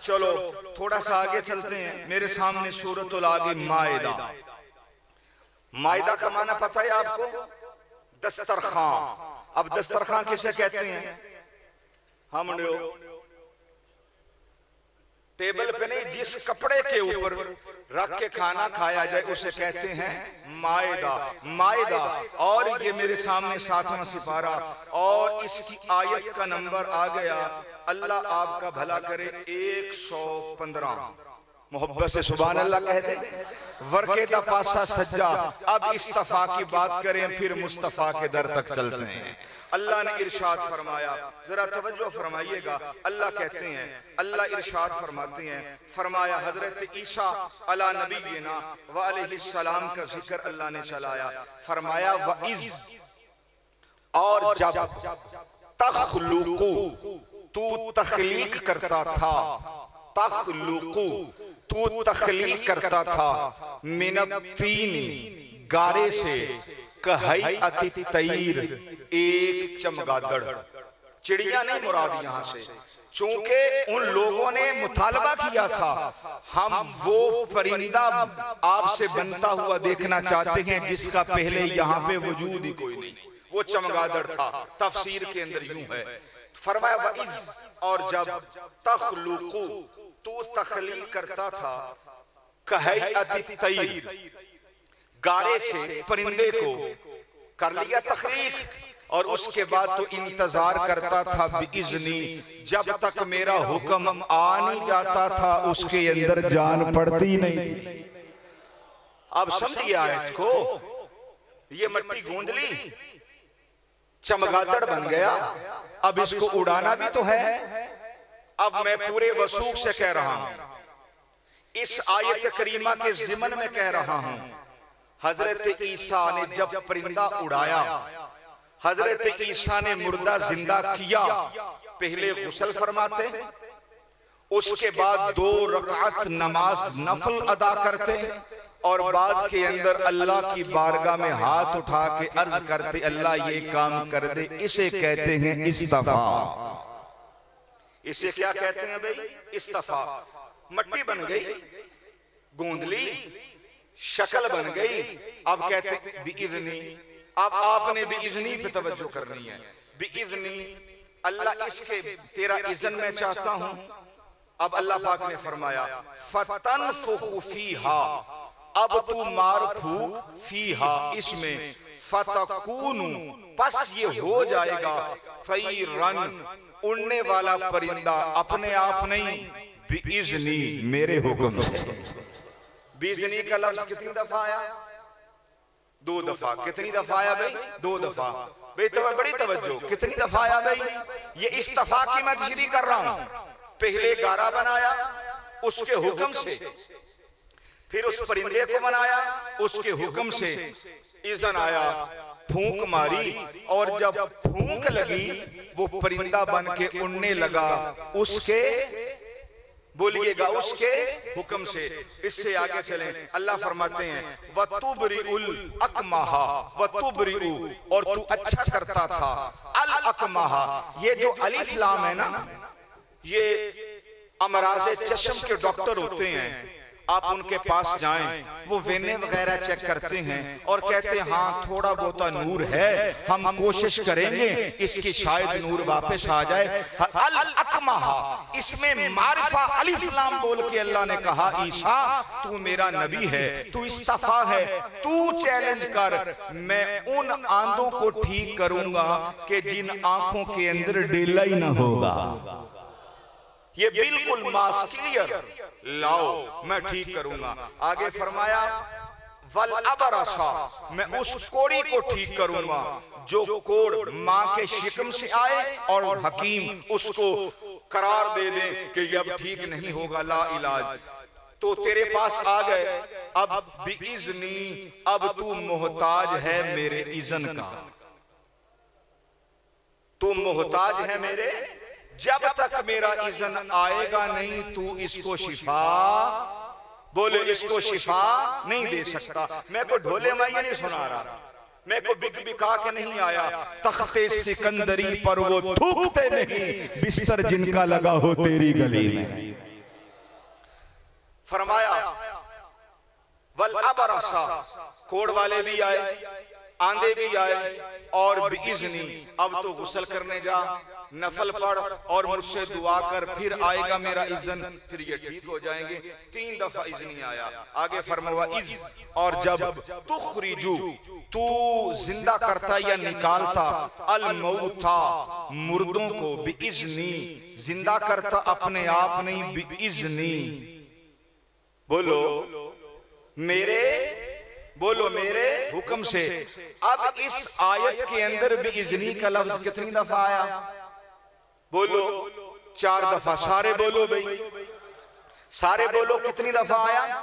चलो थोड़ा सा आगे चलते हैं। मेरे सामने सूरतुल आगे मायदा। मायदा का माना पता है आपको? दस्तरखान। अब दस्तरखान किसे कहते हैं? हम लोग टेबल पे नहीं, जिस कपड़े के ऊपर रख के खाना खाया जाए उसे कहते हैं मायदा। मायदा। और ये मेरे सामने 7वां सिपारा और इसकी आयत का नंबर आ गया, अल्लाह आपका भला करे, 115। मोहब्बत से सुभान अल्लाह कह दे। वर्के दा पासा सज्जा। अब इस्तफा की बात करें, फिर मुस्तफा के दर तक चलते हैं। अल्लाह ने इरशाद फरमाया, जरा तवज्जो फरमाइएगा। अल्लाह कहते हैं, अल्लाह इरशाद फरमाते हैं, फरमाया हजरत ईसा अला नबीना व अलैहिस्सलाम का जिक्र अल्लाह ने चलाया। फरमाया वइज़, और जब तखलुकु, तू तखलीक करता था, तखलुकु तू तखलीक करता था, मिनत्तीनी गारे से, कहैअति तैर एक चमगादड़। चिड़िया नहीं मुराद यहां से, चूंकि उन लोगों ने मुतालबा किया था हम वो परिंदा आपसे बनता हुआ देखना चाहते हैं जिसका पहले यहाँ पे वजूद ही कोई नहीं, वो चमगादड़ था। तफसीर के अंदर यूं है, फरमाया वइज़, और जब तखलुकु तू तखलीक करता था, कहैअति तैर गारे से परिंदे को कर लिया तखलीक, और उसके बाद तो इंतजार करता था बिइज़्नी, जब तक मेरा हुक्म आ नहीं जाता था उसके अंदर जान पड़ती नहीं थी। अब समझिए आयत को, ये मट्टी गूंद ली, चमगादड़ बन गया, अब इसको उड़ाना भी तो है। अब मैं पूरे वसूख से कह रहा हूं, इस आयत करीमा के ज़िमन में कह रहा हूं, हजरत ईसा ने जब परिंदा उड़ाया, हजरत ईसा ने मुर्दा जिंदा किया, पहले गुस्ल फरमाते, उसके बाद 2 रकात नमाज नफल अदा करते, और बाद के अंदर अल्लाह की बारगाह में हाथ उठा के अर्ज करते, अल्लाह ये काम कर दे। इसे कहते हैं इस्तफा। इसे क्या कहते हैं भाई? इस्तफा। मट्टी बन गई, गूंद ली, शक्ल बन गई, अब कहते बिइज़्नी। अब आपने बिइज़्नी पे तवज्जो करनी है। बिइज़्नी, अल्लाह इसके तेरा इज़्न मैं चाहता हूं। अब अल्लाह पाक ने फरमाया फतनफुखु फीहा, अब तू मार फूक, फीहा इसमें, फतकूनु बस ये हो जाएगा, तैरन उड़ने वाला परिंदा, अपने आप नहीं, बिइज़्नी मेरे हुक्म से। बिइज़्नी का लफ्ज कितनी दफा आया? 2 दफा। कितनी दफा आया भाई? 2 दफा। भाई बड़ी तवज्जो, कितनी दफा आया भाई? ये इस्तफा की मैं तशरीह कर रहा हूं। पहले गारा बनाया उसके हुक्म से, फिर उस परिंदे को बनाया उसके हुक्म से, इज़्न आया, फूंक मारी, और जब फूंक लगी वो परिंदा बन के उड़ने लगा, उसके बोलिएगा उसके हुक्म से। इससे आगे चलें, अल्लाह फरमाते हैं वतुबरिउल अकमहा, वतुबरिउ, और तू अच्छा करता था अल अकमहा। ये जो अलिफ लाम है ना, ये अमराज़े चश्म के डॉक्टर होते हैं, आप उनके पास जाएं, वो वेने वगैरह चेक करते हैं और कहते हैं हाँ थोड़ा बहुत नूर है, हम कोशिश करेंगे इसकी शायद नूर वापस आ जाए। अल अकमहा, इसमें मारिफा अलिफ लाम बोल के अल्लाह ने कहा ईसा तू मेरा नबी है, तू इस्तफा है, तू चैलेंज कर, मैं उन आंधों को ठीक करूंगा कि जिन आंखों के अंदर डेला ही ना होगा। ये बिल्कुल मास क्लियर, लाओ मैं ठीक करूंगा। आगे फरमाया वल अबरसा, मैं उस कोड़ी को ठीक करूंगा जो कोड़ मां के शिकम से आए और हकीम उसको करार दे दे कि ये अब ठीक नहीं होगा, ला इलाज, तो तेरे पास आ गए। अब बिइज़्नी, अब तू मोहताज है मेरे इज़्न का, तू मोहताज है मेरे, जब तक मेरा इज़्न आएगा नहीं तू इसको शिफा, बोले इसको शिफा नहीं दे सकता। मैं को ढोले माइया नहीं सुना रहा, मैं को बिक बिका के नहीं आया, तख्ते सिकंदरी पर वो थूकते नहीं, बिस्तर जिनका लगा हो तेरी गली में। फरमाया वल अबरसा, कोढ़ वाले भी आए, आंधे भी आए, और बिइज़नी, अब तो गुस्ल करने जा, नफल पढ़ और मुझसे दुआ कर, फिर आएगा मेरा इज़्न, फिर ये ठीक हो जाएंगे। 3 दफा इज़्नी आया। आगे फरमाया इज़, और जब तुखरिजू, तू जिंदा करता या निकालता, अल मौता, मुर्दों को, बिइज़नी, जिंदा करता अपने आप नहीं, बिइज़नी। बोलो मेरे, बोलो मेरे हुक्म से। अब इस आयत के अंदर भी इज़्नी का लफ्ज कितनी दफा आया? बोलो 4 दफा। सारे बोलो भाई, सारे बोलो, कितनी दफा आया?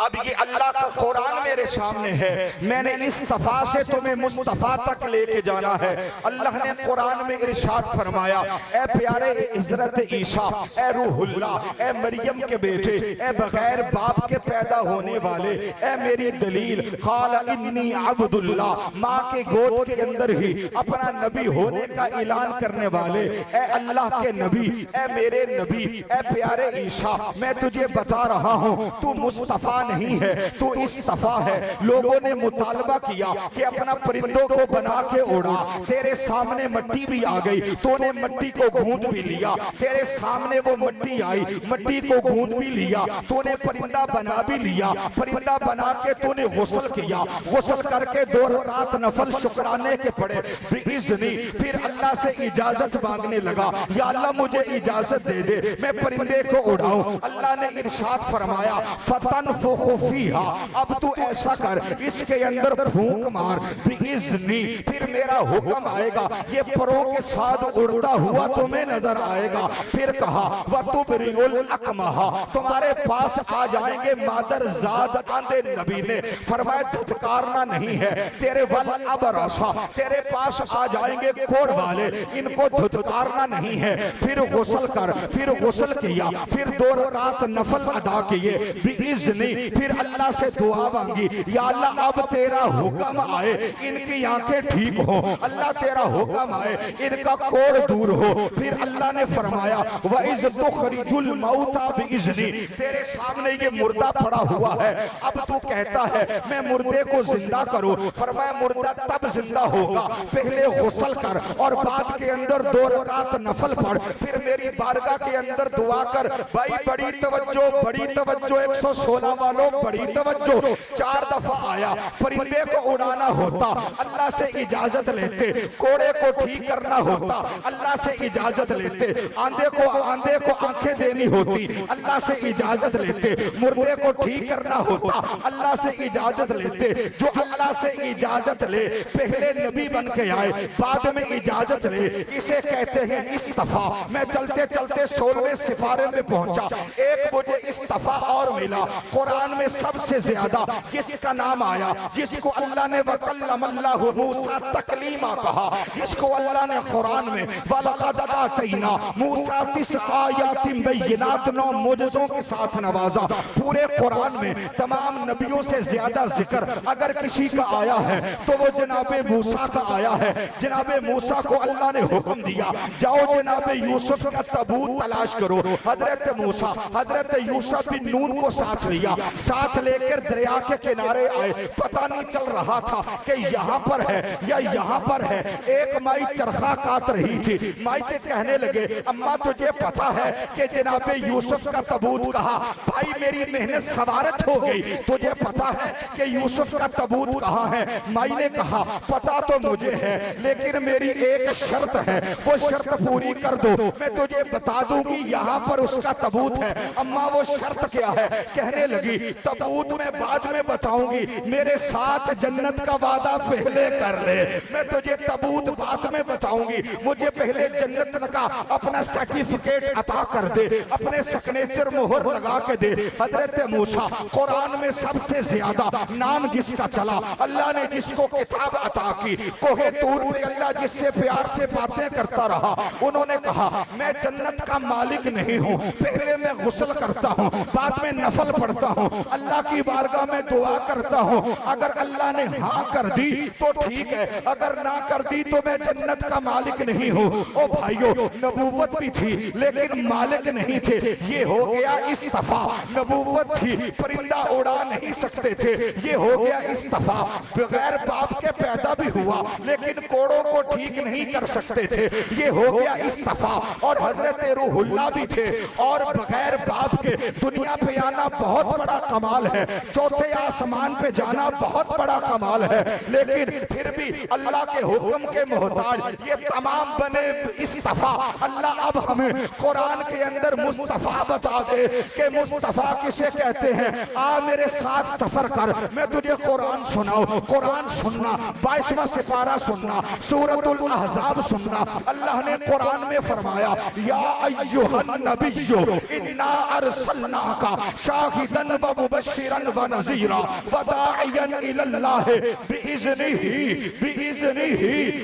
अब ये अल्लाह का कुरान मेरे सामने है, मैंने इस्तफा से तुम्हें मुस्तफा तक लेके जाना है। अल्लाह ने कुरान में इरशाद फरमाया, ए प्यारे हज़रत ईसा, ए रूहुल्लाह, ए मरियम के बेटे, ए बगैर बाप के पैदा होने वाले, ए मेरी दलील, क़ाल इन्नी अब्दुल्लाह, माँ के गोद के अंदर ही अपना नबी होने का ऐलान करने वाले, ए अल्लाह के नबी, ए मेरे नबी, ए प्यारे ईसा, मैं तुझे बता रहा हूँ तू मुस्तफा नहीं है, तू इस्तफा है। लोगों ने मुतालबा किया कि अपना परिंदों को बना के उड़ा, तेरे सामने मिट्टी भी आ गई, तूने मिट्टी को गूंद भी लिया, तेरे सामने वो मिट्टी आई, मिट्टी को गूंद भी लिया, तूने परिंदा बना भी लिया, परिंदा बना के तूने गुस्ल किया, गुस्ल करके 2 रकात नफल शुक्राने के पड़े बिइज़्नी। फिर अल्लाह से इजाजत मांगने लगा, या अल्लाह मुझे इजाजत दे दे, मैं परिंदे को उड़ाऊं। अल्लाह ने इरशाद फरमाया फतनफुखु फीहा, अब तू ऐसा कर, इसके अंदर फूंक मार बिइज़्नी, फिर मेरा हुक्म आएगा, ये परों के साथ उड़ता हुआ तुम्हें नजर आएगा। फिर कहा वतुबरिउल अकमहा, तुम्हारे पास आ जाएंगे मादर जाद आंधे। नबी ने फरमाया धुतकारना नहीं है, तेरे वल अबरसा, तेरे पास आ जाएंगे कोढ़ वाले, इनको धुतकारना नहीं है। फिर गुस्ल कर, फिर गुस्ल किया, फिर 2 रकात नफल अदा किए बिइज़्नी। फिर अल्लाह से दुआ मांगी, या अल्लाह अब तेरा हुक्म आए, इनकी आंखें ठीक हो, अल्लाह तेरा हुक्म आए, इनका कोढ़ दूर हो। फिर अल्लाह ने फरमाया वइज़ तुखरिजुल मौता बिइज़्नी, तेरे सामने ये मुर्दा पड़ा हुआ है, अब तू कहता है मैं मुर्दे को जिंदा करूं। फरमाया मुर्दा तब जिंदा होगा, पहले गुस्ल कर और बाद के अंदर 2 रकात नफल पढ़, फिर मेरी बारगाह के अंदर दुआ कर। भाई बड़ी तवज्जो, बड़ी तवज्जो, 116 वालों बड़ी तवज्जो। 4 दफा आया, परिंदे को उड़ाना होता अल्लाह से इजाजत लेते, कोड़े को ठीक करना होता अल्लाह से इजाजत लेते, आंधे को आंखें देनी होती अल्लाह से इजाजत लेते, मुर्दे को ठीक करना होता अल्लाह से इजाजत लेते। जो अल्लाह से इजाजत ले, पहले नबी बन के आए, बाद में इजाजत ले, इसे कहते हैं इस्तफा। मैं चलते चलते 16वें सिपारे में पहुंचा, एक मुझे इस्तफा और मिला। कुरान में सबसे ज्यादा जिसका नाम आया, जिसको अल्लाह ने वकल्लमल्लाहु मूसा तकलीमा कहा, जिसको अल्लाह ने कुरान में वलक़द आतैना मूसा 9 आयातिन बय्यिनात, 9 मुजज़ों के साथ नवाजा। पूरे कुरान में तमाम नबियों से ज्यादा जिक्र अगर किसी का आया है तो वो जनाबे मूसा का आया है। जनाबे मूसा को अल्लाह ने हुक्म दिया, जाओ जनाबे यूसुफ का तबूत तलाश करो। हजरत मूसा हजरत यूसुफ बिन नून को साथ लिया, साथ लेकर दरिया के किनारे आए। पता नहीं चल रहा था कि यहाँ पर है या यहाँ पर है। एक माई चरखा काट रही थी, माई से कहने लगे अम्मा तुझे पता है कि जनाबे यूसुफ का तबूत कहा? भाई मेरी मेहनत सवारत हो गई, तुझे पता है कि यूसुफ का तबूत कहाँ है? माई ने कहा पता तो मुझे है, लेकिन मेरी एक शर्त है, वो शर्त पूरी कर दो, मैं तुझे बता दूंगी यहाँ पर उसका तबूत है। अम्मा वो शर्त क्या है? कहने लगी तबूत में बाद में बताऊंगी, मेरे साथ जन्नत का वादा पहले कर ले, मैं तुझे तबूत बाद में बताऊंगी, मुझे पहले जन्नत का अपना सर्टिफिकेट अता कर दे, अपने सिग्नेचर मोहर लगा के दे। हजरत मूसा कुरान में सबसे ज्यादा नाम जिसका चला, अल्लाह ने जिसको किताब अता की, कोहे तूर पे अल्लाह जिससे प्यार से बातें करता रहा, उन्होंने कहा मैं जन्नत का मालिक नहीं हूँ, पहले मैं गुस्ल करता हूँ, बाद में नफल पढ़ता हूँ, अल्लाह की बारगाह में दुआ करता हूँ, हूँ, अगर अल्लाह ने हाँ कर दी तो ठीक है, अगर ना कर दी तो मैं जन्नत का मालिक नहीं हूँ। ओ भाइयों, नबूवत भी थी लेकिन मालिक नहीं थे, ये हो गया इस्तफा। नबूवत थी, परिंदा उड़ा नहीं सकते थे, ये हो गया इस्तफा। बगैर बाप के पैदा भी हुआ लेकिन कोड़ों को ठीक नहीं कर सकते थे, ये हो गया इस्तफा। और हजरत रूहुल्लाह भी थे, और बगैर बाप के दुनिया पे आना बहुत बड़ा कमाल है, चौथे आसमान पे जाना बहुत बड़ा कमाल है, लेकिन फिर भी अल्लाह के हुक्म के मोहताज ये तमाम बने इस्तफा। अल्लाह अब हमें कुरान के अंदर मुस्तफा बता दे कि मुस्तफा किसे कहते हैं। आ मेरे साथ सफर कर, मैं तुझे कुरान सुनाऊं। कुरान सुनना, 22वां सिपारा सुनना, सूरतुल अहज़ाब सुनना। अल्लाह ने कुरान में फरमाया, या अय्युहन नबिय्यु इन्ना अरसलनाका शाहिदन व मुबश्शिरन व नज़ीरा व दाइयन इलल्लाह बिइज़्निही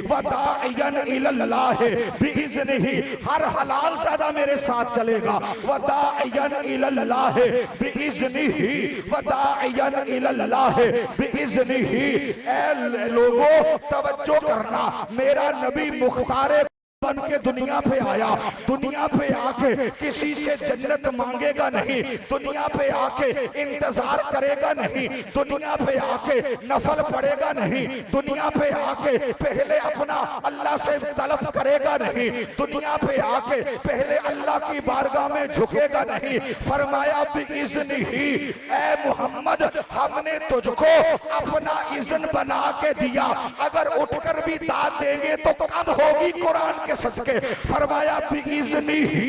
व दाइयन इलल्लाह बिइज़्निही। हर हलाल ज़ादा मेरे साथ चलेगा। व दाइयन इलल्लाह बिइज़्निही व दाइयन इलल्लाह बिइज़्निही। ऐ लोगों तवज्जो करना, मेरा नबी मुख्तारे बन के दुनिया पे आया। दुनिया पे आके किसी से जन्नत मांगेगा नहीं, दुनिया पे आके इंतजार करेगा नहीं, दुनिया पे आके नफल पड़ेगा नहीं, दुनिया पे आके पहले अपना अल्लाह से तलब करेगा नहीं, दुनिया पे आके पहले अल्लाह की बारगाह में झुकेगा नहीं। फरमाया बिइज़्निही, ऐ मोहम्मद हमने तुझको अपना इज़्न बना के दिया, अगर उठकर भी दाद देंगे तो कब होगी कुरान के सदके। फरमाया बिइज़्निही,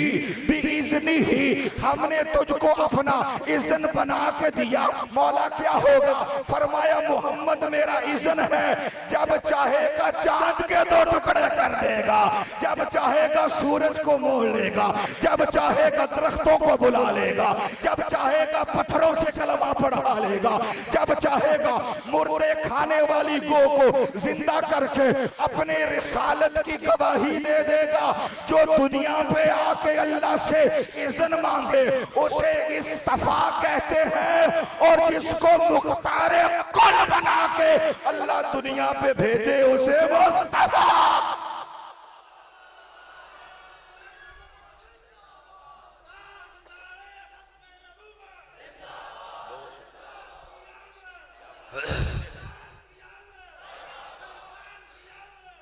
हमने तुझको अपना इज़्न बना के दिया। मौला क्या होगा? फरमाया मोहम्मद मेरा इज़्न है, जब चाहेगा चांद के 2 टुकड़े कर देगा, जब चाहेगा सूरज को मोड़ लेगा, जब चाहेगा दरख्तों को बुला लेगा, जब चाहेगा पत्थरों से कलमा पढ़ा लेगा, जब चाहेगा मुर्दे खाने वाली गौ को जिंदा करके अपने रिसालत की गवाही दे देगा। जो दुनिया पे आके अल्लाह से इज़्न मांगे उसे इस्तफा कहते हैं, और जिसको मुख्तारे कुल बना के अल्लाह दुनिया पे भेजे उसे मुस्तफा।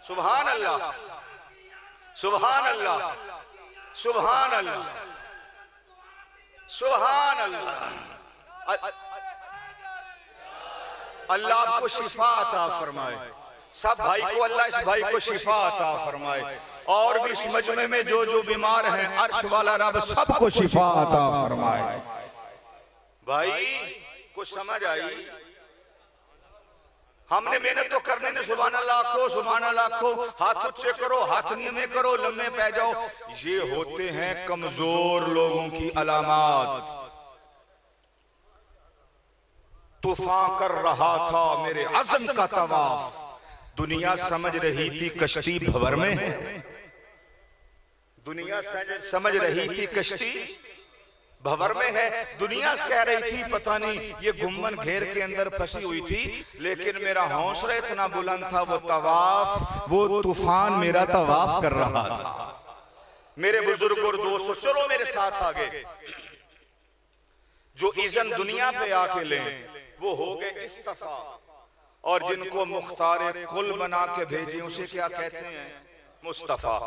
सुभान अल्लाह, सुभान अल्लाह, सुभान अल्लाह, सुभान अल्लाह। अल्लाह आपको शिफा अता फरमाए, सब भाई को अल्लाह इस भाई को शिफा अता फरमाए, और भी इस मजमे में जो जो बीमार हैं अर्श वाला रब सबको शिफा अता फरमाए। भाई कुछ समझ आई? हमने मेहनत तो करने ने, सुभान अल्लाह को, सुभान अल्लाह को, हाथ ऊंचे करो, हाथ नीचे करो, लम्बे पै जाओ, ये होते हैं कमजोर लोगों की अलामात। तूफान कर रहा था मेरे अज़म का तवाफ, दुनिया समझ रही थी कश्ती भंवर में, दुनिया समझ रही थी कश्ती भंवर में है। दुनिया कह रही थी पता नहीं ये गुम्मन घेर के अंदर फंसी हुई थी, लेकिन मेरा हौसला इतना बुलंद था, वो तवाफ, वो तूफान मेरा तवाफ कर रहा था। मेरे बुजुर्ग और दोस्तों चलो मेरे साथ आगे। जो इज़्न दुनिया पे आके लें वो हो गए इस्तफा, और जिनको मुख्तारे कुल बना के भेजे उसे क्या कहते हैं? मुस्तफा।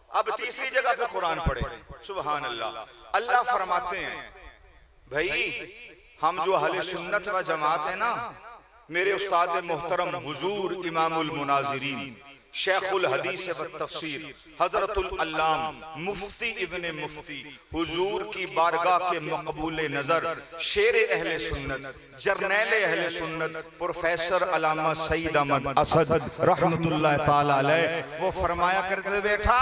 अब तीसरी जगह पे कुरान पढ़े, सुभान अल्लाह। अल्लाह फरमाते हैं, भाई हम जो अहले सुन्नत व जमात है ना, मेरे उस्ताद मोहतरम हुजूर इमामुल मुनाज़िरीन शेखुल हदीस व तफसीर हजरतुल अल्लाम मुफ्ती इब्ने मुफ्ती हुजूर की बारगाह के मकबूल नजर शेर अहले सुन्नत जर्नैल अहले सुन्नत प्रोफेसर अल्लामा सईद अहमद असद रहमतुल्लाह ताला अलैह वो फरमाया करते, बेटा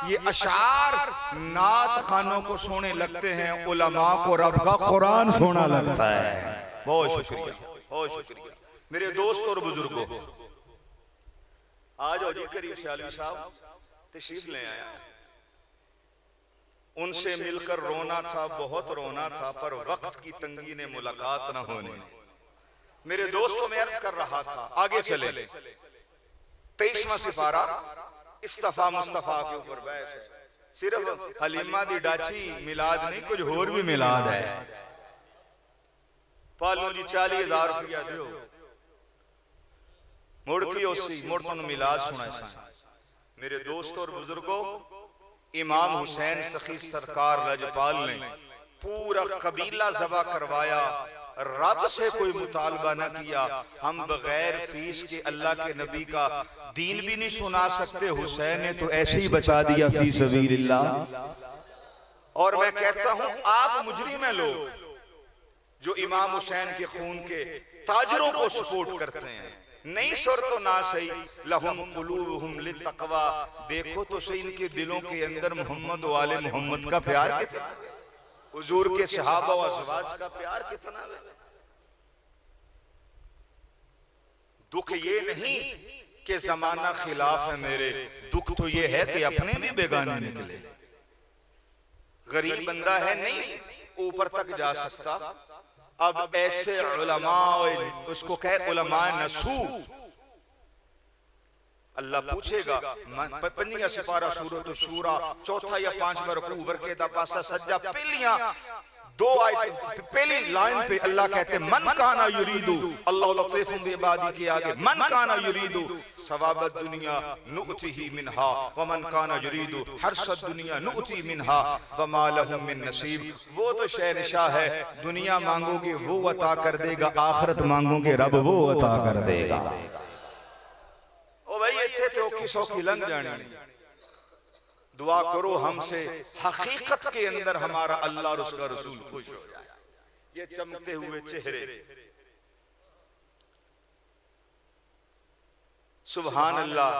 ये अशार नात खानों को सोने लगते हैं, उलमा को रब का कुरान सोना लगता है। बहुत शुक्रिया, बहुत शुक्रिया मेरे दोस्त और बुजुर्गों। आज जी करीम शालवी साहब तशरीफ ले आए, उनसे मिलकर रोना था, बहुत रोना था, पर वक्त की तंगी ने मुलाकात न होने। मेरे दोस्तों में अर्ज कर रहा था, आगे चले 23वां सिपारा इस्तफा मुस्तफा के ऊपर बहस है। सिर्फ हलीमा दी डाची मिलाद नहीं, कुछ होर भी मिलाद है। पालू जी 40,000 रुपया दियो, मुड़ की ओसी मुड़ तुम मिलाद सुना सा। मेरे दोस्तों और बुजुर्गों, इमाम हुसैन सखी सरकार लजपाल ने पूरा कबीला ज़बा करवाया, रब से कोई मुतालबा न किया। हम बगैर फीस के अल्लाह के नबी का दीन भी नहीं सुना सकते, हुसैन ने तो ऐसे ही बचा दिया फी सबीलिल्लाह। और मैं कहता हूं, आप मुजरिम हैं लोग जो इमाम हुसैन के खून के ताजरों को सपोर्ट करते हैं। नहीं सुर तो ना सही, लहुम कुलूबुहुम लित्तक़वा, देखो तो सही इनके दिलों के अंदर मोहम्मद वाले मोहम्मद का प्यार कितना, हुजूर के सहाबा व अज़वाज का प्यार कितना है। दुख ये नहीं कि जमाना खिलाफ है मेरे, दुख तो ये है कि अपने भी बेगाने निकले। गरीब बंदा है, नहीं ऊपर तक जा सकता। अब ऐसे उलमा, उसको कहे उलमा नसू, अल्लाह पूछेगा। पंजियां सिपारा सूरत शूरा चौथा या 5वां रुकू वर्के दा पासा सज्जा पहलियां 2 आयत पहली लाइन पे अल्लाह कहते मन काना युरीदु, अल्लाह लतीफुम बि इबादी के आगे मन काना युरीदु सवाब दुनिया नुअतिही मिनहा व मन काना युरीदु हर्ष दुनिया नुअति मिनहा व मा लहु मिन नसीब। वो तो शहंशाह है, दुनिया मांगोगे वो अता कर देगा, आखिरत मांगोगे रब वो अता कर देगा। ओ भाई इत्थे तो औखी सौखी लंघ जानी। दुआ करो हमसे हकीकत के अंदर हमारा अल्लाह और उसका रसूल खुश हो जाए। ये चमकते हुए चेहरे, सुभान अल्लाह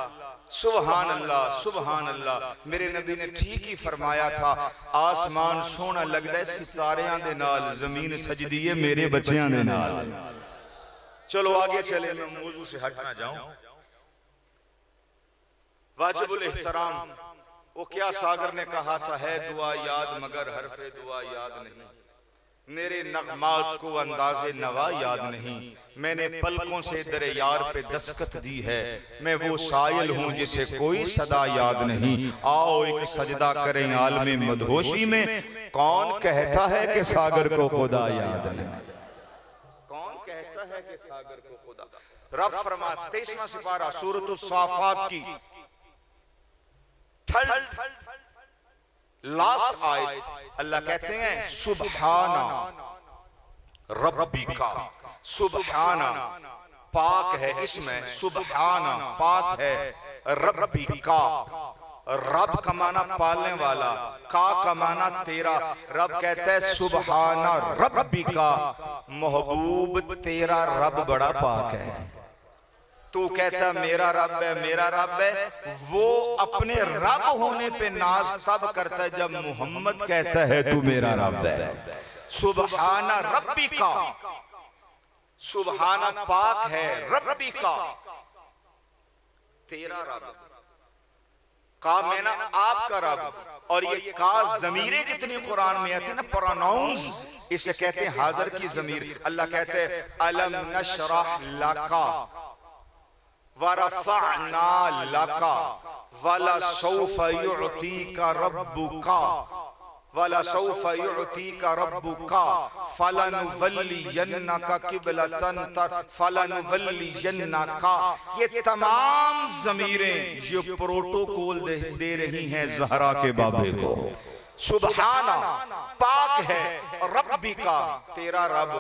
सुभान अल्लाह सुभान अल्लाह। मेरे नबी ने ठीक ही फरमाया था, आसमान सोना लगदा है सितारियां दे नाल, जमीन सजदी है मेरे बच्चियां दे नाल। चलो आगे चले, मैं मौजू से हट ना जाऊं। वाजिबुल एहतराम, वो क्या सागर ने कहा था, है दुआ याद मगर हरफे दुआ याद नहीं। मेरे नगमात को अंदाजे नवा याद नहीं, मैंने पलकों से दरे यार पे दस्तक दी है। मैं वो साइल हूँ जिसे कोई सदा याद नहीं। आओ एक सजदा करें आलमे मदहोशी में, कौन कहता है कि सागर को खुदा याद नहीं। कौन कहता है कि सागर को खुदा। रब फरमा 23वां सिपारा सूरत साफात की लास्ट आयत, अल्लाह कहते हैं सुबहाना रब्बिका, सुबहाना पाक है इसमें, सुबहाना पाक है, रब्बिका रब का माना पालने वाला, का माना तेरा। रब कहता है सुबहाना रब्बिका, महबूब तेरा रब बड़ा पाक है। तू कहता मेरा रब है मेरा रब है, वो अपने रब होने पे नाज तब करता है जब मोहम्मद कहता है तू मेरा रब है। सुबहाना रब्बिका, सुबहाना पाक है रब्बिका तेरा रब, का मैना आपका रब। और ये का जमीरें जितनी कुरान में आती है ना, प्रोनाउंस, इसे कहते हैं हाजिर की जमीर। अल्लाह कहते हैं अलम नशरह लका वरफ़अना लका वला सौफ़ युअतीका रब्बुका वला सौफ़ युअतीका रब्बुका फलनुवल्लियन्नका क़िबलतन फलनुवल्लियन्नका। ये तमाम ज़मीरें जो प्रोटोकॉल दे रही हैं ज़हरा के बाबे को। सुबहाना पाक है, रब्बिका तेरा रब।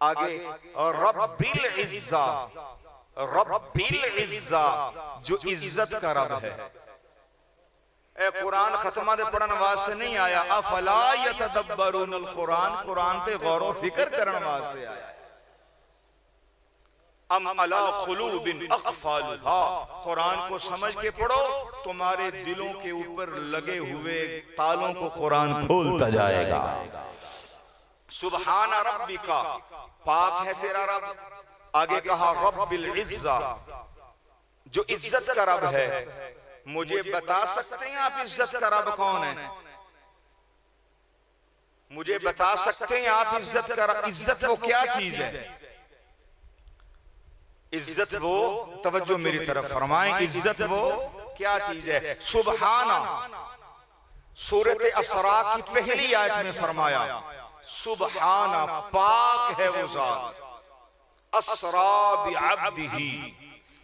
आगे रब्बिल इज़्ज़ा, रब्बिल इज़्ज़ा जो इज्जत का रब है। ए कुरान खत्मा दे पढ़न वास्ते नहीं आया, अफला यतदब्बरूनल कुरान, कुरान ते गौर व फिक्र करन वास्ते आया। अम अला खुलूबिन अक़फ़ालुहा, कुरान को समझ के पढ़ो, तुम्हारे दिलों के ऊपर लगे हुए तालों को कुरान खोलता जाएगा। सुबहाना रब्बिका, पाक है तेरा रब। आगे कहा रब्बिल इज़्ज़ा, जो इज्जत का रब है। मुझे बता सकते हैं आप इज्जत का रब कौन है? मुझे बता सकते हैं आप इज्जत का रब, इज्जत वो क्या चीज है? इज्जत वो, तवज्जो मेरी तरफ फरमाएं, इज्जत वो क्या चीज है? सुबहाना, सूरत असरा की पहली आयत में फरमाया सुबहाना, पाक है वो जात, असरा बिअब्दिही,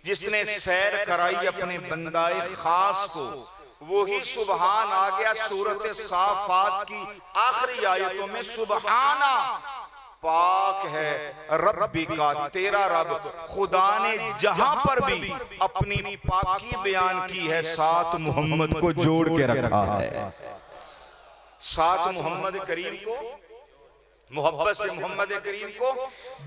जिसने सैर कराई अपने बंदाए खास को, वो ही सुबहान आ गया। सूरत साफात की आखिरी आयतों में सुबहाना, पाक है रब्बी का, तेरा रब। खुदा ने जहां पर भी अपनी पाकी बयान की है, साथ मोहम्मद को जोड़ के रखा है। साथ मोहम्मद करीम को, मोहब्बत से मोहम्मद करीम को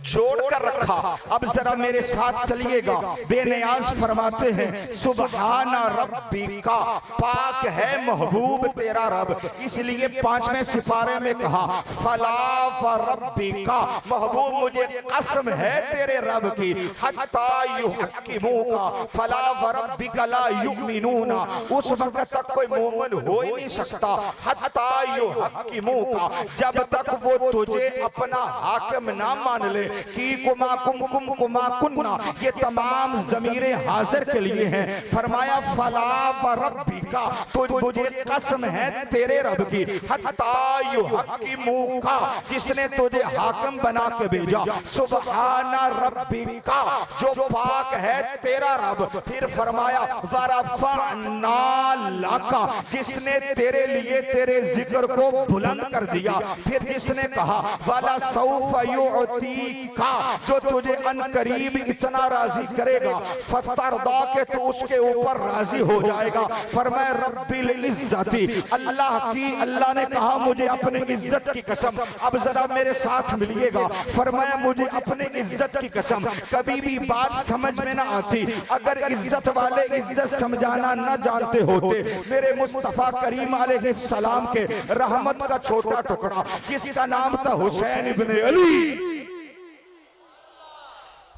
जोड़कर रखा। अब जरा मेरे साथ चलिएगा, बेनियाज फरमाते हैं सुबहाना रब्बी का, पाक है महबूब तेरा रब। इसलिए 5वें सिपारे में कहा फला व रब्बी का, महबूब मुझे कसम है तेरे रब की, हत्ता युहक्किमूका फला व रब्बी का ला युमिनूना, उस वक्त तक कोई मोमिन हो ही नहीं सकता, हत्ता युहक्किमूका, जब तक वो तुझे अपना हाकिम ना मान ले। की कुमा कुम कुम कुमा कुन्ना, ये तमाम ज़मीरे हाजिर के लिए हैं। फरमाया फला व रब्बी का, तो मुझे कसम है तेरे रब की, हत्ता युहक्किमूका, जिसने तुझे हाकिम बना के भेजा। सुबहाना रब्बी का, जो पाक है तेरा रब। फिर फरमाया वरफ़अना लका, जिसने तेरे लिए तेरे जिक्र को बुलंद कर दिया। फिर जिसने कहा वाला सौफ युअतीका, जो तुझे अनकरीब इतना राजी करेगा, फतरदा के तो उसके ऊपर राजी हो जाएगा। फरमाया रब्बिल इज्जती, अल्लाह की, अल्लाह ने कहा मुझे अपनी इज्जत की कसम। अब जरा मेरे साथ मिलिएगा, फरमाया मुझे अपनी इज्जत की कसम। कभी भी बात समझ में ना आती अगर इज्जत वाले इज्जत समझाना न जानते होते। मेरे मुस्तफा करीम अलैहिस्सलाम के रहमत का छोटा टुकड़ा, जिसका नाम था हुसैन इब्ने अली,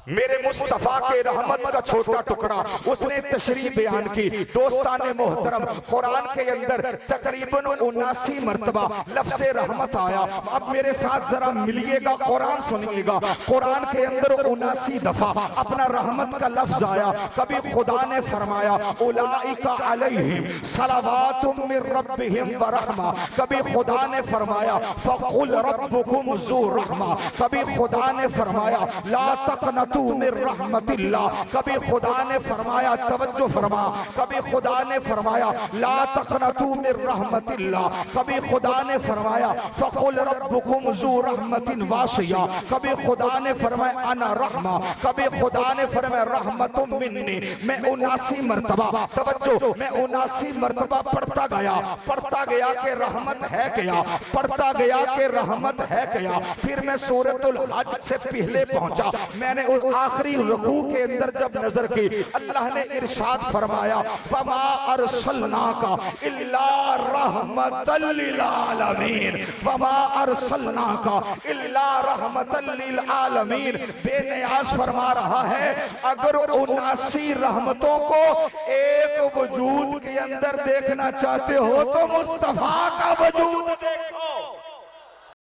मेरे मुस्तफा के रहमत का छोटा टुकड़ा, उसने तशरीह बयान की। दोस्ताने मोहतरम, कुरान के अंदर तकरीबन 79 मरतबा लफ्ज़ रहमत आया। अब मेरे साथ जरा मिलिएगा, कुरान सुनिएगा। कुरान के अंदर 79 दफा अपना रहमत का लफ्ज आया। कभी खुदा ने फरमाया उलाइका अलैहिम सलावातुम मिर रब्बिहिम व रहमा, कभी खुदा ने फरमाया फकुल रब्बुकुम ज़ू रहमा, कभी खुदा ने फरमाया ला तक़नतू मिर रहमतिल्लाह, कभी खुदा ने फरमाया, तवज्जो फरमा, कभी खुदा ने फरमाया ला तक़नतू मिर रहमतिल्लाह, कभी खुदा ने फरमाया फकुल रब्बुकुम ज़ू रहमतिन वासिया, कभी खुदा ने फरमाया अना रहमा, कभी खुदा ने फरमाया रहमतुम मिन्नी। मैं 79 मरतबा, तवज्जो, मैं 79 मरतबा पढ़ता गया कि रहमत है क्या, पढ़ता गया कि रहमत है क्या। फिर मैं सूरतुल हज से पहले पहुंचा। मैंने आखिरी रुकू के अंदर जब नजर की, अल्लाह ने इरशाद फरमाया वमा अरसलनाका इल्ला रहमतल लिल आलमीन, वमा अरसलनाका इल्ला रहमतल लिल आलमीन। बेनियाज फरमा रहा है अगर 79 रहमतों को एक वजूद के अंदर देखना चाहते हो तो मुस्तफा का वजूद देखो।